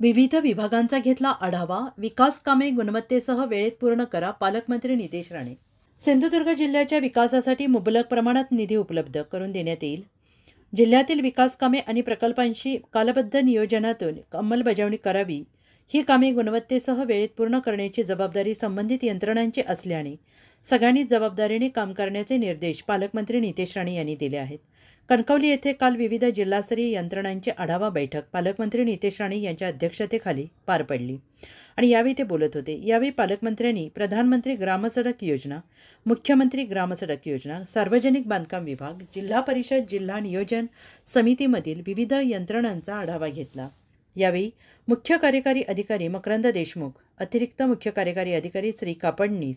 विविध विभागांचा घेतला आढावा, विकास कामे गुणवत्तेसह वेळेत पूर्ण करा, पालकमंत्री नितेश राणे. सिंधुदुर्ग जिल्ह्याच्या विकासासाठी मुबलक प्रमाणात निधी उपलब्ध करून देण्यात येईल. जिल्ह्यातील विकास कामे आणि प्रकल्पांची कालबद्ध नियोजनातून अंमलबजावणी करावी. ही कामे गुणवत्तेसह वेळेत पूर्ण करण्याची जबाबदारी संबंधित यंत्रणांची असल्याने सगळ्यांनीच जबाबदारीने काम करण्याचे निर्देश पालकमंत्री नितेश राणे यांनी दिले आहेत. कणकवली येथे काल विविध जिल्हास्तरीय यंत्रणांची आढावा बैठक पालकमंत्री नितेश राणे यांच्या अध्यक्षतेखाली पार पडली आणि यावेळी ते बोलत होते. यावेळी पालकमंत्र्यांनी प्रधानमंत्री ग्रामसडक योजना, मुख्यमंत्री ग्रामसडक योजना, सार्वजनिक बांधकाम विभाग, जिल्हा परिषद, जिल्हा नियोजन समितीमधील विविध यंत्रणांचा आढावा घेतला. यावेळी मुख्य कार्यकारी अधिकारी मकरंद देशमुख, अतिरिक्त मुख्य कार्यकारी अधिकारी श्री कापडनीस,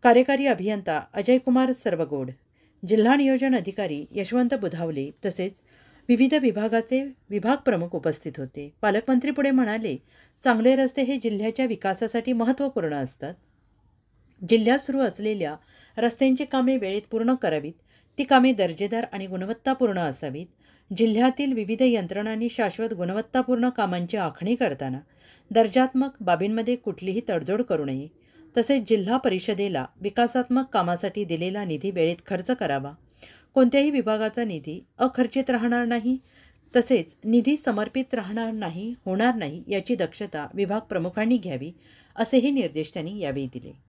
कार्यकारी अभियंता अजयकुमार सर्वगोड, जिल्हा नियोजन अधिकारी यशवंत बुधावले तसेच विविध विभागाचे विभाग प्रमुख उपस्थित होते. पालकमंत्री पुढे म्हणाले, चांगले रस्ते हे जिल्ह्याच्या विकासासाठी महत्त्वपूर्ण असतात. जिल्ह्यात सुरू असलेल्या रस्त्यांची कामे वेळेत पूर्ण करावीत. ती कामे दर्जेदार आणि गुणवत्तापूर्ण असावीत. जिल्ह्यातील विविध यंत्रणांनी शाश्वत गुणवत्तापूर्ण कामांची आखणी करताना दर्जात्मक बाबींमध्ये कुठलीही तडजोड करू नये. तसेच जिल्हा परिषदेला विकासात्मक कामासाठी दिलेला निधी वेळेत खर्च करावा. कोणत्याही विभागाचा निधी अखर्चित राहणार नाही, तसेच निधी समर्पित होणार नाही याची दक्षता विभाग प्रमुखांनी घ्यावी, असेही निर्देश त्यांनी यावेळी दिले.